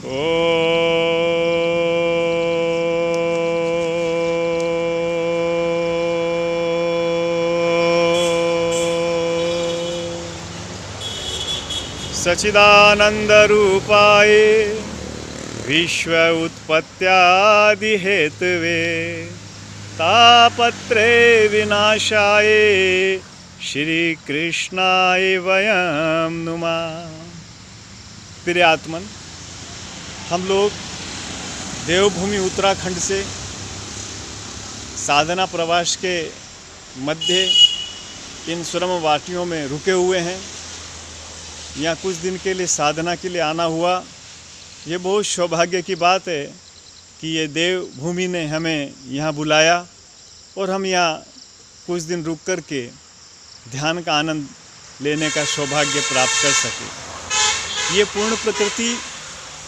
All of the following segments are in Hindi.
ओ सच्चिदानंद रूपाय विश्व उत्पत्त्यादि हेतवे तापत्रे विनाशाय श्री कृष्णाय वयं नुमः। प्रिय आत्मन, हम लोग देवभूमि उत्तराखंड से साधना प्रवास के मध्य इन सुरम वाटियों में रुके हुए हैं। यहाँ कुछ दिन के लिए साधना के लिए आना हुआ। ये बहुत सौभाग्य की बात है कि ये देवभूमि ने हमें यहाँ बुलाया और हम यहाँ कुछ दिन रुक कर के ध्यान का आनंद लेने का सौभाग्य प्राप्त कर सके। ये पूर्ण प्रकृति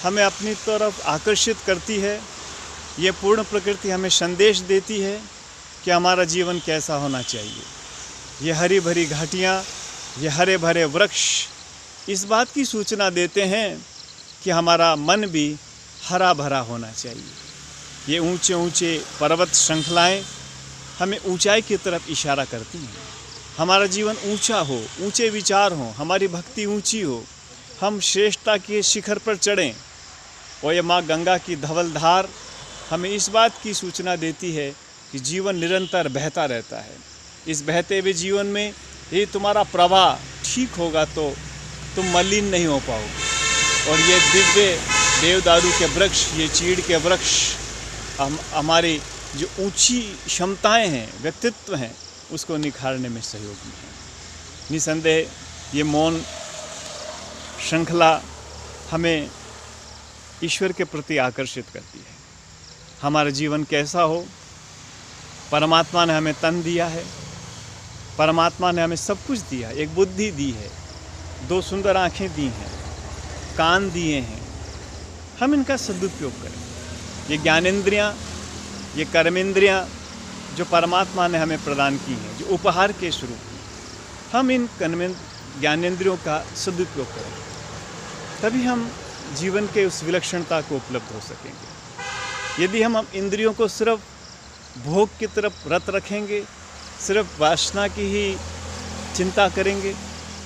हमें अपनी तरफ आकर्षित करती है। ये पूर्ण प्रकृति हमें संदेश देती है कि हमारा जीवन कैसा होना चाहिए। ये हरी भरी घाटियाँ, ये हरे भरे वृक्ष इस बात की सूचना देते हैं कि हमारा मन भी हरा भरा होना चाहिए। ये ऊंचे ऊंचे पर्वत श्रृंखलाएं हमें ऊंचाई की तरफ इशारा करती हैं। हमारा जीवन ऊंचा हो, ऊंचे विचार हों, हमारी भक्ति ऊंची हो, हम श्रेष्ठता के शिखर पर चढ़ें। और ये माँ गंगा की धवल धार हमें इस बात की सूचना देती है कि जीवन निरंतर बहता रहता है। इस बहते हुए जीवन में ये तुम्हारा प्रवाह ठीक होगा तो तुम मलिन नहीं हो पाओगे। और ये दिव्य देवदारू के वृक्ष, ये चीड़ के वृक्ष हमारी जो ऊंची क्षमताएं हैं, व्यक्तित्व हैं, उसको निखारने में सहयोगी हैं। निसंदेह ये मौन श्रृंखला हमें ईश्वर के प्रति आकर्षित करती है। हमारा जीवन कैसा हो, परमात्मा ने हमें तन दिया है, परमात्मा ने हमें सब कुछ दिया है। एक बुद्धि दी है, दो सुंदर आँखें दी हैं, कान दिए हैं। हम इनका सदुपयोग करें। ये ज्ञानेंद्रियाँ, ये कर्मेंद्रियाँ जो परमात्मा ने हमें प्रदान की हैं, जो उपहार के स्वरूप, हम इन ज्ञानेंद्रियों का सदुपयोग करें, तभी हम जीवन के उस विलक्षणता को उपलब्ध हो सकेंगे। यदि हम इंद्रियों को सिर्फ भोग की तरफ रत रखेंगे, सिर्फ वासना की ही चिंता करेंगे,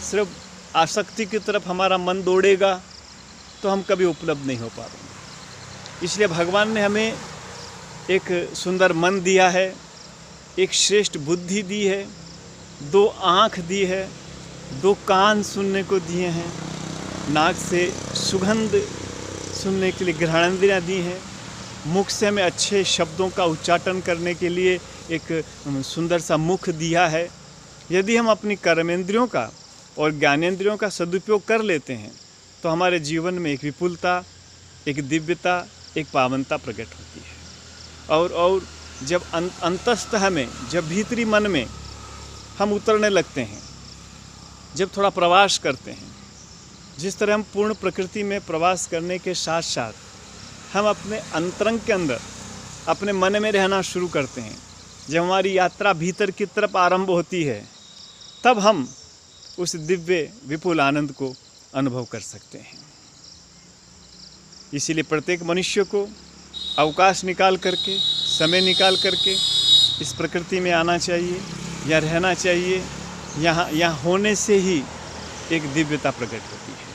सिर्फ आसक्ति की तरफ हमारा मन दौड़ेगा, तो हम कभी उपलब्ध नहीं हो पाएंगे। इसलिए भगवान ने हमें एक सुंदर मन दिया है, एक श्रेष्ठ बुद्धि दी है, दो आँख दी है, दो कान सुनने को दिए हैं, नाक से सुगंध सुनने के लिए घ्राणेंद्रियाँ दी हैं, मुख से हमें अच्छे शब्दों का उच्चाटन करने के लिए एक सुंदर सा मुख दिया है। यदि हम अपनी कर्मेंद्रियों का और ज्ञानेंद्रियों का सदुपयोग कर लेते हैं तो हमारे जीवन में एक विपुलता, एक दिव्यता, एक पावनता प्रकट होती है। और जब अंतस्थ में, जब भीतरी मन में हम उतरने लगते हैं, जब थोड़ा प्रवास करते हैं, जिस तरह हम पूर्ण प्रकृति में प्रवास करने के साथ साथ हम अपने अंतरंग के अंदर अपने मन में रहना शुरू करते हैं, जब हमारी यात्रा भीतर की तरफ आरंभ होती है, तब हम उस दिव्य विपुल आनंद को अनुभव कर सकते हैं। इसीलिए प्रत्येक मनुष्य को अवकाश निकाल करके, समय निकाल करके इस प्रकृति में आना चाहिए या रहना चाहिए। यहाँ होने से ही एक दिव्यता प्रकट होती है।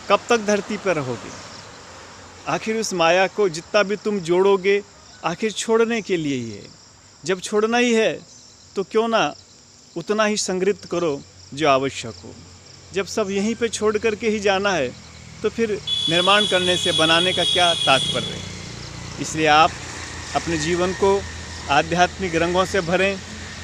कब तक धरती पर रहोगे? आखिर उस माया को जितना भी तुम जोड़ोगे, आखिर छोड़ने के लिए ही है। जब छोड़ना ही है तो क्यों ना उतना ही संग्रहित करो जो आवश्यक हो। जब सब यहीं पे छोड़ करके ही जाना है तो फिर निर्माण करने से बनाने का क्या तात्पर्य है। इसलिए आप अपने जीवन को आध्यात्मिक रंगों से भरें,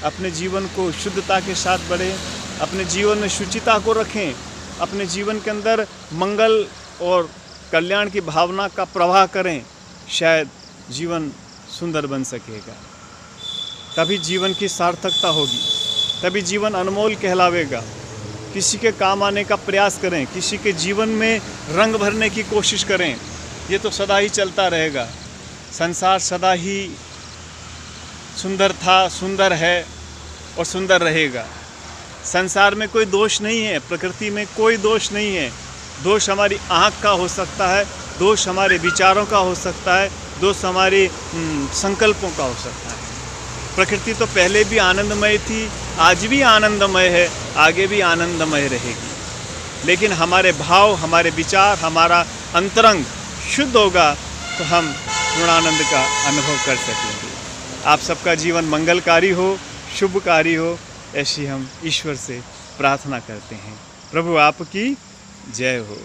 अपने जीवन को शुद्धता के साथ बढ़ें, अपने जीवन में शुचिता को रखें, अपने जीवन के अंदर मंगल और कल्याण की भावना का प्रवाह करें। शायद जीवन सुंदर बन सकेगा, तभी जीवन की सार्थकता होगी, तभी जीवन अनमोल कहलावेगा। किसी के काम आने का प्रयास करें, किसी के जीवन में रंग भरने की कोशिश करें, ये तो सदा ही चलता रहेगा। संसार सदा ही सुंदर था, सुंदर है और सुंदर रहेगा। संसार में कोई दोष नहीं है, प्रकृति में कोई दोष नहीं है। दोष हमारी आँख का हो सकता है, दोष हमारे विचारों का हो सकता है, दोष हमारे संकल्पों का हो सकता है। प्रकृति तो पहले भी आनंदमय थी, आज भी आनंदमय है, आगे भी आनंदमय रहेगी। लेकिन हमारे भाव, हमारे विचार, हमारा अंतरंग शुद्ध होगा तो हम पूर्णानंद का अनुभव कर सकेंगे। आप सबका जीवन मंगलकारी हो, शुभकारी हो, ऐसी हम ईश्वर से प्रार्थना करते हैं। प्रभु आपकी जय हो।